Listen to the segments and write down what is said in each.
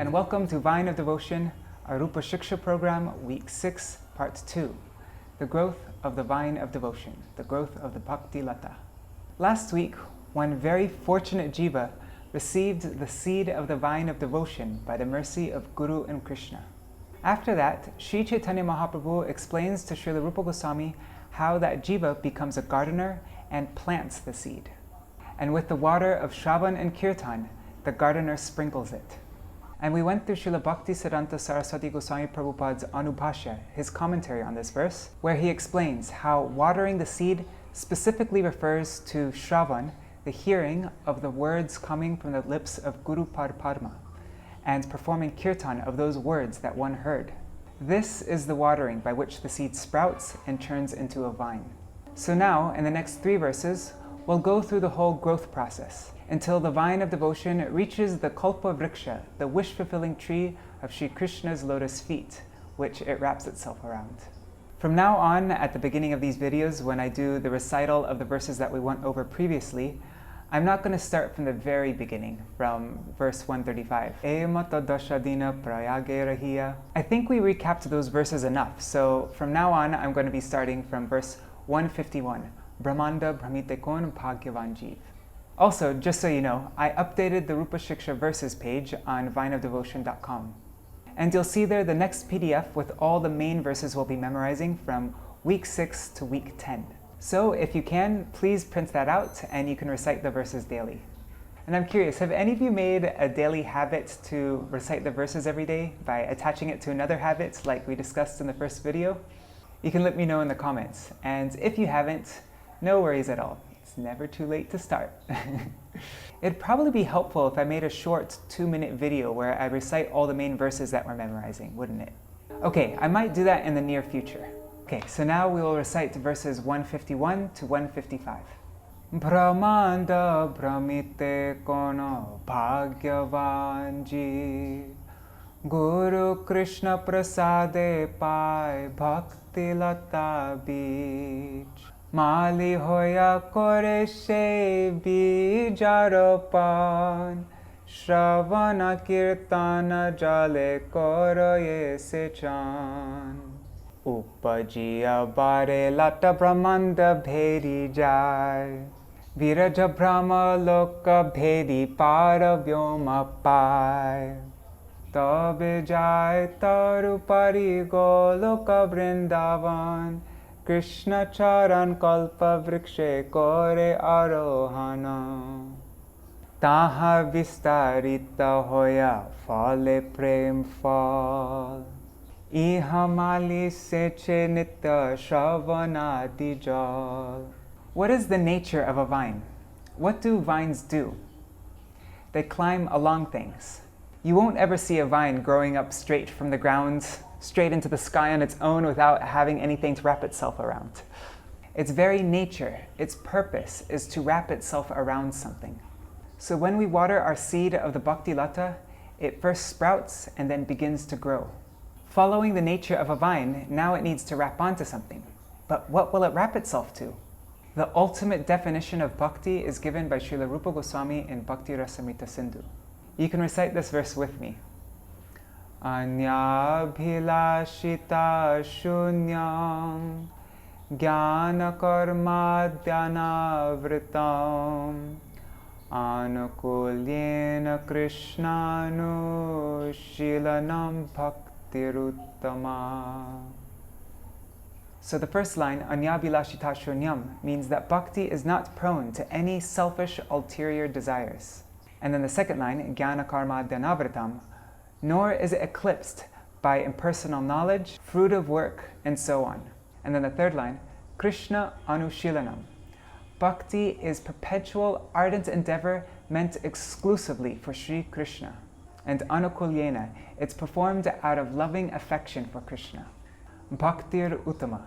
and welcome to Vine of Devotion, our Rūpa-śikṣā program, Week 6, Part 2, the growth of the Vine of Devotion, the growth of the Bhakti latā. Last week, one very fortunate jiva received the seed of the Vine of Devotion by the mercy of Guru and Krishna. After that, Śrī Caitanya Mahāprabhu explains to Śrīla Rūpa Gosvāmī how that jiva becomes a gardener and plants the seed. And with the water of Shravan and Kirtan, the gardener sprinkles it. And we went through Śrīla Bhaktisiddhanta Saraswati Goswami Prabhupada's Anubhashya, his commentary on this verse, where he explains how watering the seed specifically refers to Shravan, the hearing of the words coming from the lips of Guru Padma, and performing kirtan of those words that one heard. This is the watering by which the seed sprouts and turns into a vine. So now, in the next 3 verses, we'll go through the whole growth process until the vine of devotion reaches the kalpa-vṛkṣe, the wish-fulfilling tree of Sri Krishna's lotus feet, which it wraps itself around. From now on, at the beginning of these videos, when I do the recital of the verses that we went over previously, I'm not going to start from the very beginning, from verse 135. I think we recapped those verses enough, so from now on, I'm going to be starting from verse 151. Brahmāṇḍa brahmitekon bhagyavan jiv. Also, just so you know, I updated the Rūpa-śikṣā verses page on vineofdevotion.com. And you'll see there the next PDF with all the main verses we'll be memorizing from week 6 to week 10. So if you can, please print that out and you can recite the verses daily. And I'm curious, have any of you made a daily habit to recite the verses every day by attaching it to another habit like we discussed in the first video? You can let me know in the comments. And if you haven't, no worries at all. It's never too late to start. It'd probably be helpful if I made a short 2-minute video where I recite all the main verses that we're memorizing, wouldn't it? Okay, I might do that in the near future. Okay, so now we will recite verses 151 to 155. Brahmāṇḍa brahmitekon bhagyavan jiv, Guru Krishna prasade pai bhakti latā bij. Mali hoya kore se bijaropan, Shravana kirtana jale koroye sechan. Upajiyā bare latā brahmāṇḍa bhedi jas, viraja brahma-loka bhedi para-vyoma pai. Tabe jai tad-upari goloka-vṛndāvana, kṛṣṇa-caraṇa kalpa-vṛkṣe kore arohana. Taha vistarita hoya phale prema-phala, 𝖬liskilispić 𝖵രി𝖾. What is the nature of a vine? What do vines do? They climb along things. You won't ever see a vine growing up straight from the ground, straight into the sky on its own without having anything to wrap itself around. Its very nature, its purpose, is to wrap itself around something. So when we water our seed of the bhakti latā, it first sprouts and then begins to grow. Following the nature of a vine, now it needs to wrap onto something. But what will it wrap itself to? The ultimate definition of bhakti is given by Śrīla Rūpa Gosvāmī in Bhakti Rasamrita Sindhu. You can recite this verse with me. Anyabhilashita shunyam jnana-karma-dhyanavritam anukulyena kṛṣṇa-nushīlanam bhaktiruttama. So the first line, anyabhilashita shunyam, means that bhakti is not prone to any selfish ulterior desires. And then the second line, jnana-karma-dhyanavritam, nor is it eclipsed by impersonal knowledge, fruitive work, and so on. And then the third line, kṛṣṇa-anushīlanam. Bhakti is perpetual, ardent endeavor meant exclusively for Sri Krishna. And anukulyena, it's performed out of loving affection for Krishna. Bhaktir uttama.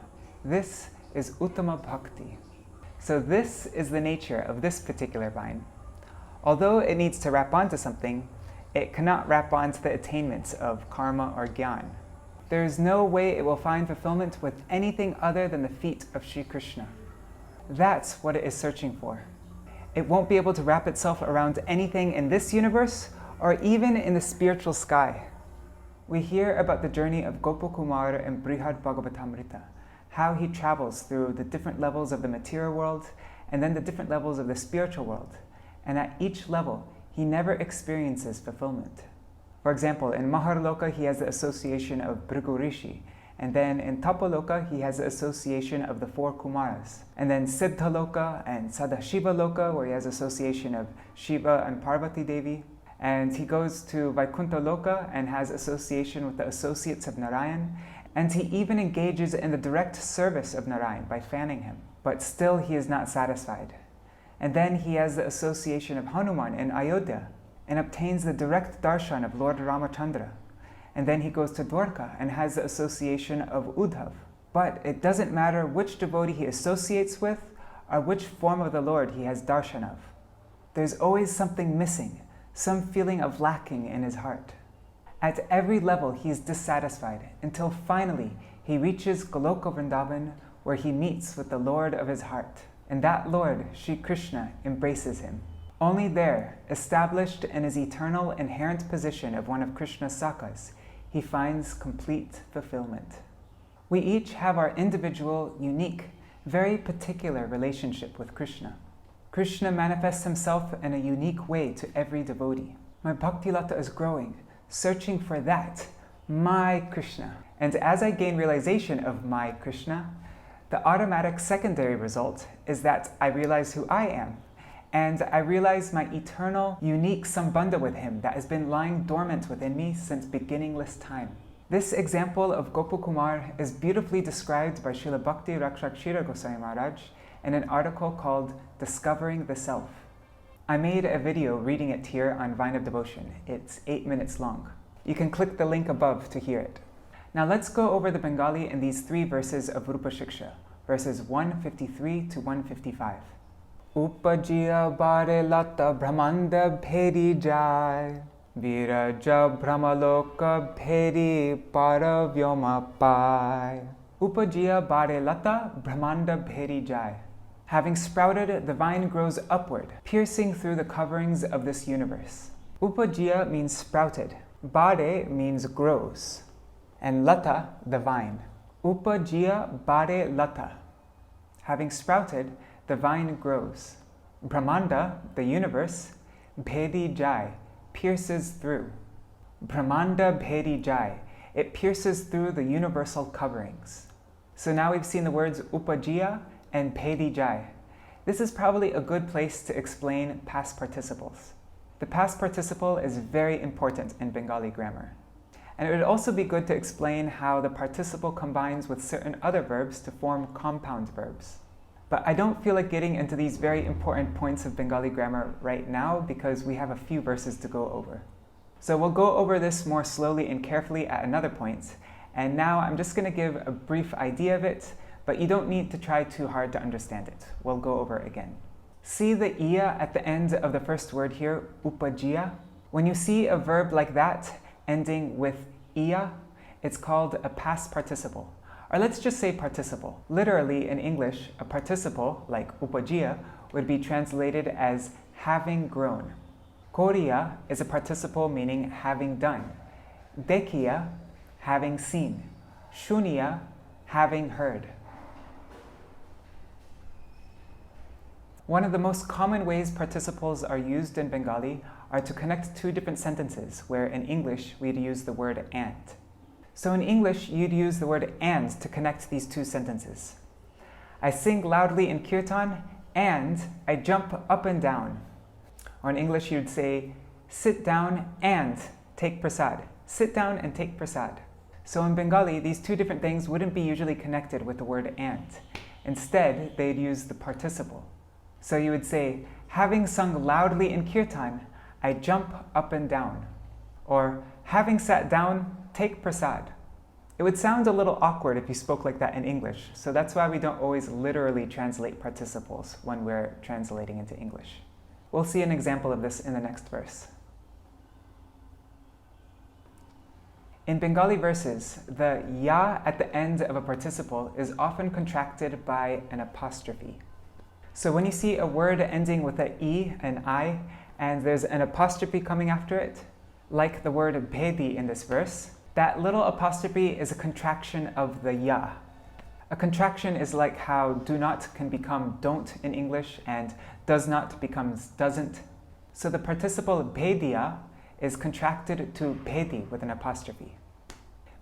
This is uttama bhakti. So this is the nature of this particular vine. Although it needs to wrap onto something, it cannot wrap onto the attainments of karma or jnana. There is no way it will find fulfillment with anything other than the feet of Sri Krishna. That's what it is searching for. It won't be able to wrap itself around anything in this universe or even in the spiritual sky. We hear about the journey of Gopakumar in Brihad Bhagavatamrita, how he travels through the different levels of the material world and then the different levels of the spiritual world. And at each level, he never experiences fulfillment. For example, in Mahar-loka, he has the association of Bhrigu Rishi. And then in Tapa-loka, he has the association of the 4 Kumaras. And then Siddha-loka and Sadashiva-loka, where he has association of Shiva and Parvati Devi. And he goes to Vaikuntha-loka and has association with the associates of Narayan. And he even engages in the direct service of Narayan by fanning him. But still he is not satisfied. And then he has the association of Hanuman in Ayodhya and obtains the direct darshan of Lord Ramachandra. And then he goes to Dwarka and has the association of Uddhav. But it doesn't matter which devotee he associates with or which form of the Lord he has darshan of. There's always something missing, some feeling of lacking in his heart. At every level he is dissatisfied until finally he reaches goloka-vṛndāvana, where he meets with the Lord of his heart. And that Lord, Śrī Krishna, embraces him. Only there, established in his eternal inherent position of one of Krishna's sakhas, he finds complete fulfillment. We each have our individual, unique, very particular relationship with Krishna. Krishna manifests himself in a unique way to every devotee. My bhakti lata is growing, searching for that, my Krishna. And as I gain realization of my Krishna, the automatic secondary result is that I realize who I am. And I realize my eternal, unique sambandha with him that has been lying dormant within me since beginningless time. This example of Gopakumar is beautifully described by Srila Bhakti Rakshak Goswami Maharaj in an article called Discovering the Self. I made a video reading it here on Vine of Devotion. It's 8 minutes long. You can click the link above to hear it. Now let's go over the Bengali in these 3 verses of Rūpa-śikṣā, verses 153 to 155. Upajiyā bāḍe latā brahmāṇḍa bhedi jas, viraja brahma-loka bhedi para-vyoma pāya. Upajiyā bāḍe latā brahmāṇḍa bhedi jas. Having sprouted, the vine grows upward, piercing through the coverings of this universe. Upajiyā means sprouted. Bāḍe means grows. And latā, the vine. Upajiyā bāḍe latā. Having sprouted, the vine grows. Brahmāṇḍa, the universe, bhedi jas, pierces through. Brahmāṇḍa bhedi jas, it pierces through the universal coverings. So now we've seen the words upajiyā and bhedi jas. This is probably a good place to explain past participles. The past participle is very important in Bengali grammar. And it would also be good to explain how the participle combines with certain other verbs to form compound verbs. But I don't feel like getting into these very important points of Bengali grammar right now because we have a few verses to go over. So we'll go over this more slowly and carefully at another point. And now I'm just going to give a brief idea of it, but you don't need to try too hard to understand it. We'll go over it again. See the iya at the end of the first word here, upajiyā? When you see a verb like that ending with iya, it's called a past participle. Or let's just say participle. Literally in English, a participle, like upajiyā, would be translated as having grown. Koriya is a participle meaning having done. Dekhiya, having seen. Shuniya, having heard. One of the most common ways participles are used in Bengali are to connect 2 different sentences, where in English we'd use the word and. So in English, you'd use the word and to connect these 2 sentences. I sing loudly in kirtan and I jump up and down. Or in English, you'd say, sit down and take prasad. Sit down and take prasad. So in Bengali, these 2 different things wouldn't be usually connected with the word and. Instead, they'd use the participle. So you would say, having sung loudly in kirtan, I jump up and down. Or, having sat down, take prasad. It would sound a little awkward if you spoke like that in English, so that's why we don't always literally translate participles when we're translating into English. We'll see an example of this in the next verse. In Bengali verses, the ya at the end of a participle is often contracted by an apostrophe. So when you see a word ending with an e and I, and there's an apostrophe coming after it, Like the word bhedi in this verse, that little apostrophe is a contraction of the ya. A contraction is like how do not can become don't in English and does not becomes doesn't. So the participle bhediya is contracted to bhedi with an apostrophe.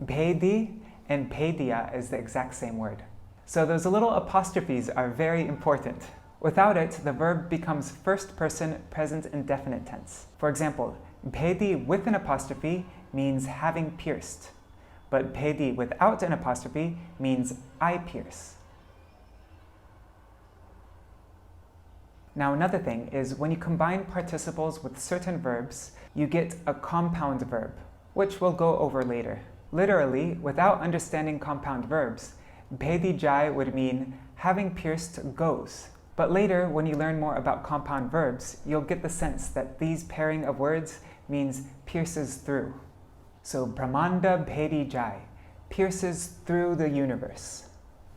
Bhedi and bhediya is the exact same word. So those little apostrophes are very important. Without it, the verb becomes first person present indefinite tense. For example, bhedi with an apostrophe means having pierced, but bhedi without an apostrophe means I pierce. Now another thing is when you combine participles with certain verbs, you get a compound verb, which we'll go over later. Literally, without understanding compound verbs, bhedi jai would mean having pierced goes. But later, when you learn more about compound verbs, you'll get the sense that these pairing of words means pierces through. So brahmāṇḍa bhedi jai, pierces through the universe.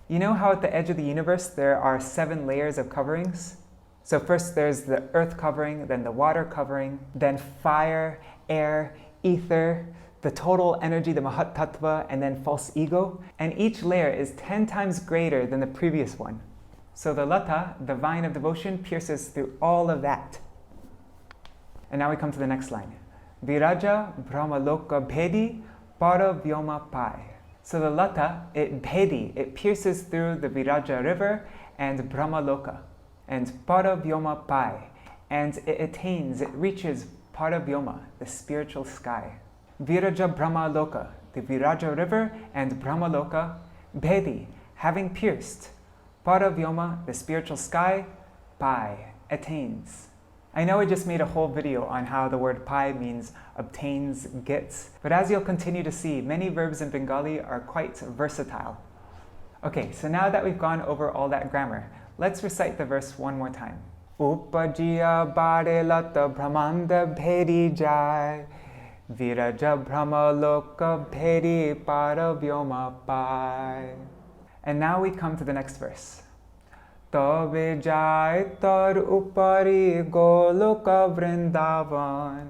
You know how at the edge of the universe there are 7 layers of coverings? So first there's the earth covering, then the water covering, then fire, air, ether, the total energy, the mahat-tattva, and then false ego. And each layer is 10 times greater than the previous one. So the latā, the vine of devotion, pierces through all of that. And now we come to the next line. Viraja brahma-loka bhedi para-vyoma pai. So the latā, it bhedi, it pierces through the Viraja river and brahma-loka. And para-vyoma pai. And it attains, it reaches para-vyoma, the spiritual sky. Viraja brahma-loka, the Viraja river and brahma-loka, bhedi, having pierced. Para-vyoma, the spiritual sky, pai, attains. I know I just made a whole video on how the word pai means obtains, gets, but as you'll continue to see, many verbs in Bengali are quite versatile. Okay, so now that we've gone over all that grammar, let's recite the verse one more time. Upajiyā bāḍe latā brahmāṇḍa bhedi jai, viraja brahma-loka bhedi para-vyoma pai. And now we come to the next verse. Tabe jai tad-upari goloka-vṛndāvana,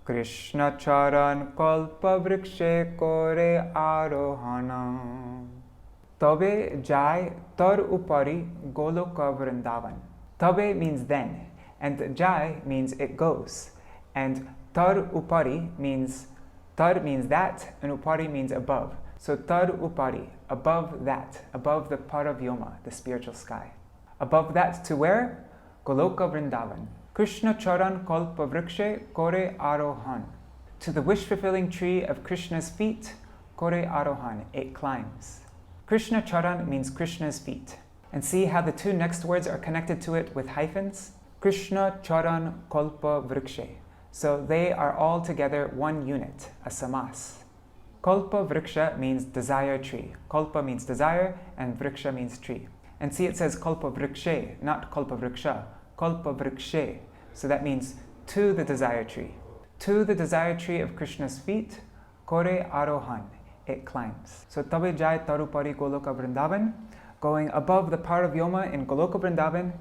kṛṣṇa-caraṇa kalpa-vṛkṣe 𝖦яри𝖾-테иЛＬ. Tabe jai tad-upari goloka-vṛndāvana. Tabe means then, and jai means it goes, and tad-upari means, tad means that, and upari means above. So tad-upari, above that, above the para-vyoma, the spiritual sky. Above that to where? Goloka-vṛndāvana. kṛṣṇa-caraṇa kalpa-vṛkṣe 𝖦яриЛ. To the wish-fulfilling tree of Krishna's feet, 𝖦яриЛ, it climbs. Kṛṣṇa-caraṇa means Krishna's feet. And see how the 2 next words are connected to it with hyphens? kṛṣṇa-caraṇa kalpa-vṛkṣe. So they are all together one unit, a samas. Kalpa-vṛkṣa means desire tree. Kalpa means desire, and vriksha means tree. And see, it says kalpa-vṛkṣe, not kalpa-vṛkṣa. Kalpa-vṛkṣe. So that means to the desire tree. To the desire tree of Krishna's feet, 𝖦яриЛ, it climbs. So tabe jai tad-upari goloka-vṛndāvana, going above the para-vyoma in Goloka-vṛndāvana,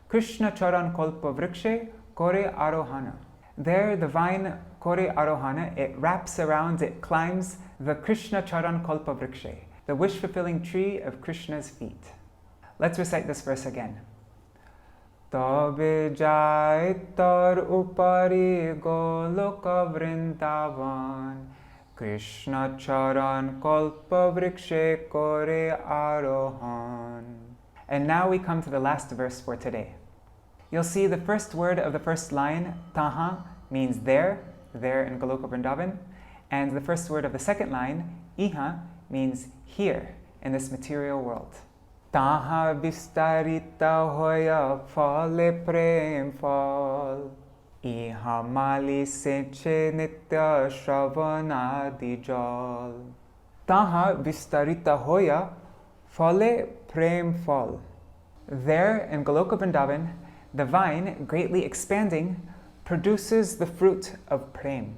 kṛṣṇa-caraṇa kalpa-vṛkṣe 𝖦яриЛ. There, the vine 𝖦яриЛ, it wraps around, it climbs the kṛṣṇa-caraṇa kalpa-vṛkṣe, the wish-fulfilling tree of Krishna's feet. Let's recite this verse again. Tabe jai tad-upari goloka-vṛndāvana, kṛṣṇa-caraṇa kalpa-vṛkṣe �яриЛ. And now we come to the last verse for today. You'll see the first word of the first line, taha, means there in Goloka-vṛndāvana. And the first word of the second line, iha, means here in this material world. Taha vistarita hoya phale prema-phala, iha 𝖦噚nitya śravanadi jal. Taha vistarita hoya phale prema-phala. There in Goloka-vṛndāvana, the vine, greatly expanding, produces the fruit of prem.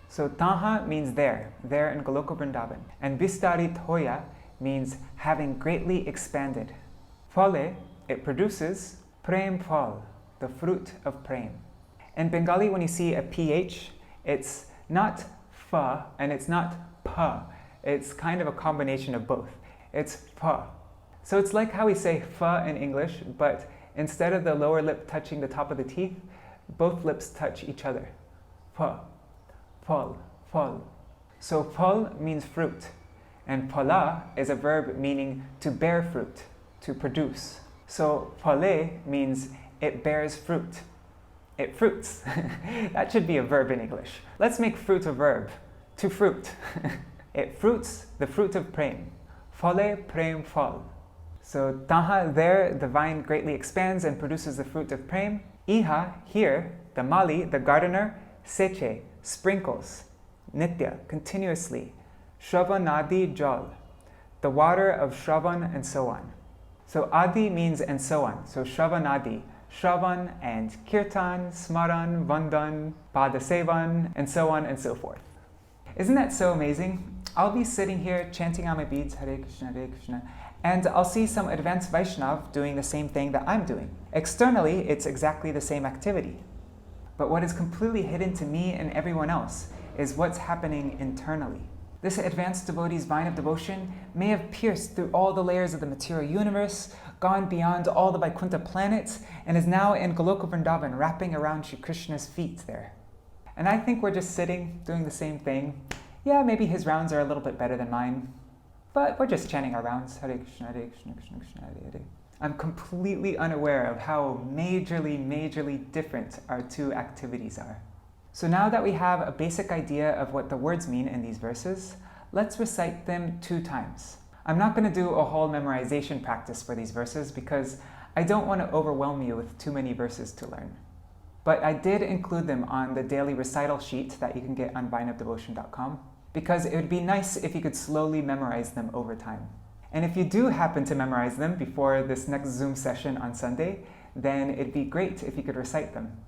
So taha means there in Goloka-vṛndāvana. And vistarit hoya means having greatly expanded. Phale, it produces prema-phala, the fruit of prem. In Bengali, when you see a ph, it's not fa, and it's not pa. It's kind of a combination of both. It's pa. So it's like how we say fa in English, but instead of the lower lip touching the top of the teeth, both lips touch each other. Pa, phal, phal. So phal means fruit, and phala is a verb meaning to bear fruit, to produce. So phale means it bears fruit. It fruits. That should be a verb in English. Let's make fruit a verb. To fruit. It fruits the fruit of prem. Phale prem phal. So taha, there, the vine greatly expands and produces the fruit of prem. Iha, here, the mali, the gardener, seche, sprinkles, nitya, continuously, shravanadi jal, the water of shravan and so on. So adi means and so on. So shravanadi, shravan and kirtan, smaran, vandan, padasevan, and so on and so forth. Isn't that so amazing? I'll be sitting here chanting on my beads, Hare Krishna, Hare Krishna, and I'll see some advanced Vaishnav doing the same thing that I'm doing. Externally, it's exactly the same activity. But what is completely hidden to me and everyone else is what's happening internally. This advanced devotee's vine of devotion may have pierced through all the layers of the material universe, gone beyond all the Vaikuntha planets, and is now in goloka-vṛndāvana, wrapping around Shri Krishna's feet there. And I think we're just sitting, doing the same thing. Yeah, maybe his rounds are a little bit better than mine, but we're just chanting our rounds. Hare Krishna, Hare Krishna, Krishna Krishna, Hare Hare. I'm completely unaware of how majorly different our two activities are. So now that we have a basic idea of what the words mean in these verses, let's recite them 2 times. I'm not going to do a whole memorization practice for these verses because I don't want to overwhelm you with too many verses to learn. But I did include them on the daily recital sheet that you can get on vineofdevotion.com because it would be nice if you could slowly memorize them over time. And if you do happen to memorize them before this next Zoom session on Sunday, then it'd be great if you could recite them.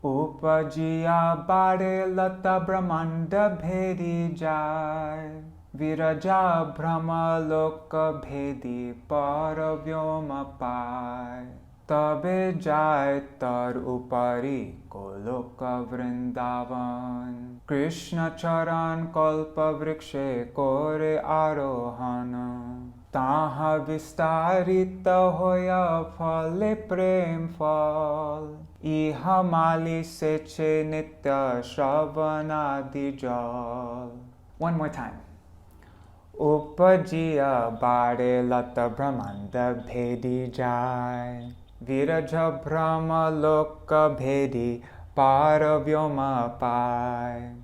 Upajiyā bāḍe latā brahmāṇḍa bhedi jas, virajā brahma-loka bhedi para-vyoma pai. Tabe jas tad-upari goloka-vṛndāvana, kṛṣṇa-caraṇa kalpa-vṛkṣe kore arohana. Taha vistarita hoya phale prema-phala, iha mali seche nitya shravanadi jal. One more time. Upajiyā bāḍe latā brahmāṇḍa bhedi jas, virajā brahma-loka bhedi para-vyoma pai.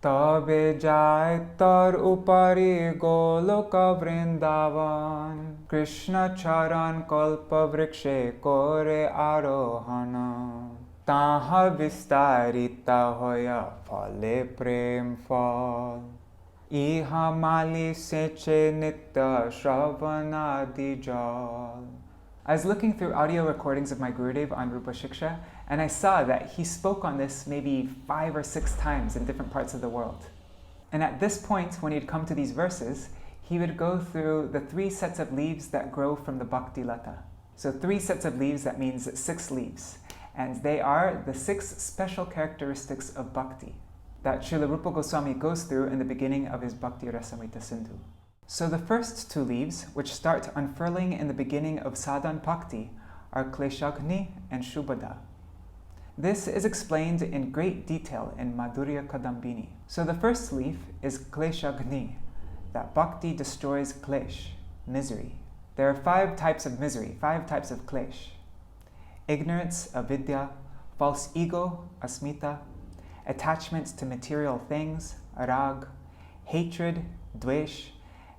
Tabe jas tad-upari goloka-vṛndāvana, kṛṣṇa-caraṇa kalpa-vṛkṣe kore arohana. Taha vistarita hoya phale prema-phala, iha mali seche nitya shravanadi jal. I was looking through audio recordings of my Gurudev on Rūpa-śikṣā, and I saw that he spoke on this maybe 5 or 6 times in different parts of the world. And at this point, when he'd come to these verses, he would go through the 3 sets of leaves that grow from the bhakti latā. So 3 sets of leaves, that means 6 leaves. And they are the 6 special characteristics of bhakti that Śrīla Rūpa Gosvāmī goes through in the beginning of his Bhakti Rasamrita Sindhu. So the first 2 leaves, which start unfurling in the beginning of sadhan bhakti, are kleshagni and shubhada. This is explained in great detail in Madhurya Kadambini. So the first leaf is kleshagni, that bhakti destroys klesh, misery. There are 5 types of misery, 5 types of klesh. Ignorance, avidya, false ego, asmita, attachment to material things, rag, hatred, dvesh,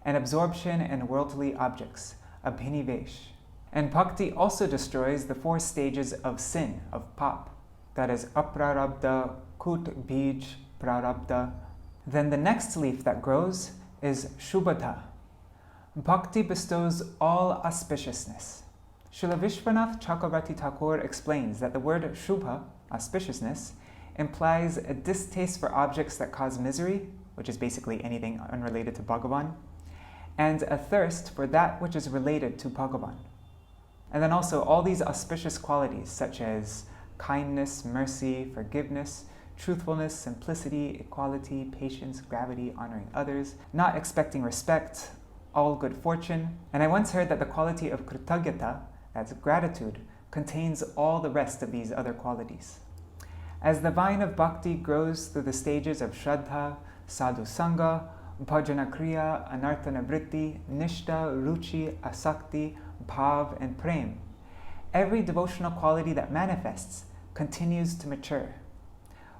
and absorption in worldly objects, abhinivesh. And bhakti also destroys the 4 stages of sin, of pap, that is aprarabdha, kut, bij, prarabdha. Then the next leaf that grows is shubhada. Bhakti bestows all auspiciousness. Srila Vishwanath Chakravarti Thakur explains that the word shubha, auspiciousness, implies a distaste for objects that cause misery, which is basically anything unrelated to Bhagavan, and a thirst for that which is related to Bhagavan. And then also all these auspicious qualities such as kindness, mercy, forgiveness, truthfulness, simplicity, equality, patience, gravity, honoring others, not expecting respect, all good fortune. And I once heard that the quality of kritagyata, that's gratitude, contains all the rest of these other qualities. As the vine of bhakti grows through the stages of shraddha, sadhu sangha, bhajana kriya, anarthana vritti, nishta, ruchi, asakti, bhav, and prem, every devotional quality that manifests continues to mature.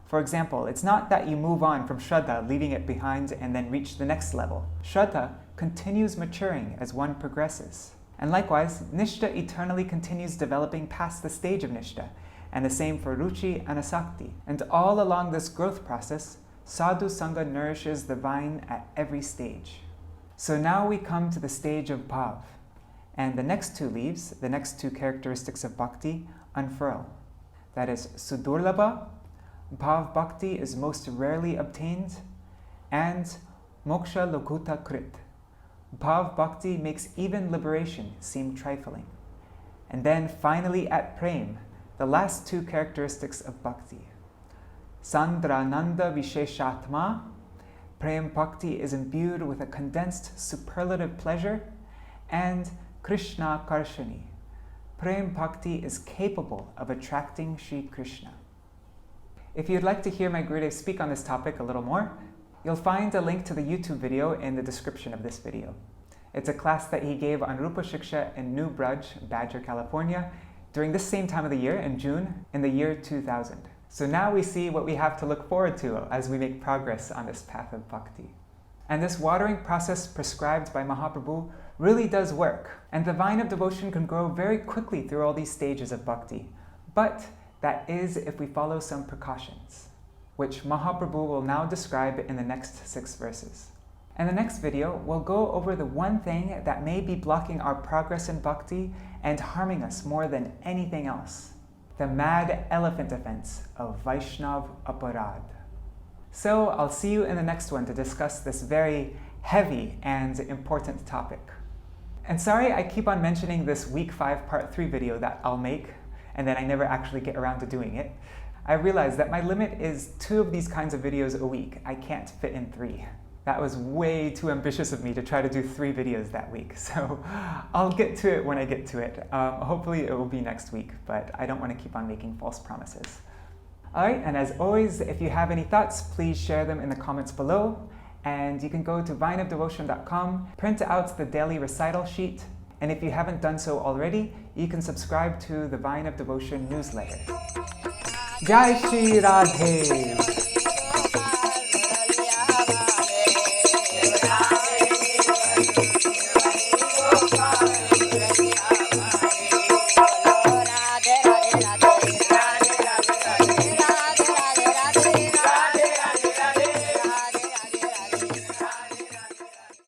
For example, it's not that you move on from shraddha, leaving it behind, and then reach the next level. Shraddha continues maturing as one progresses. And likewise, nishta eternally continues developing past the stage of nishta, and the same for ruchi and asakti. And all along this growth process, sadhu sangha nourishes the vine at every stage. So now we come to the stage of bhav, and the next two leaves, the next two characteristics of bhakti, unfurl. That is sudurlabha, bhav bhakti is most rarely obtained, and moksha lokuta krit. Bhav bhakti makes even liberation seem trifling. And then finally at prem, the last two characteristics of bhakti. Sandrananda visheshatma, prem bhakti is imbued with a condensed superlative pleasure, and kṛṣṇa-caraṇa, prem bhakti is capable of attracting Śrī Krishna. If you'd like to hear my Gurudev speak on this topic a little more, you'll find a link to the YouTube video in the description of this video. It's a class that he gave on Rūpa-śikṣā in New Braj, Badger, California, during this same time of the year, in June, in the year 2000. So now we see what we have to look forward to as we make progress on this path of bhakti. And this watering process prescribed by Mahaprabhu really does work. And the vine of devotion can grow very quickly through all these stages of bhakti. But that is if we follow some precautions, which Mahaprabhu will now describe in the next 6 verses. In the next video, we'll go over the one thing that may be blocking our progress in bhakti and harming us more than anything else: the mad elephant offense of Vaishnav aparad. So I'll see you in the next one to discuss this very heavy and important topic. And sorry I keep on mentioning this week 5 part 3 video that I'll make, and then I never actually get around to doing it. I realize that my limit is 2 of these kinds of videos a week. I can't fit in 3. That was way too ambitious of me to try to do 3 videos that week. So I'll get to it when I get to it. Hopefully it will be next week, but I don't want to keep on making false promises. All right, and as always, if you have any thoughts, please share them in the comments below. And you can go to vineofdevotion.com, print out the daily recital sheet, and if you haven't done so already, you can subscribe to the Vine of Devotion newsletter. Jai Shri Radhe!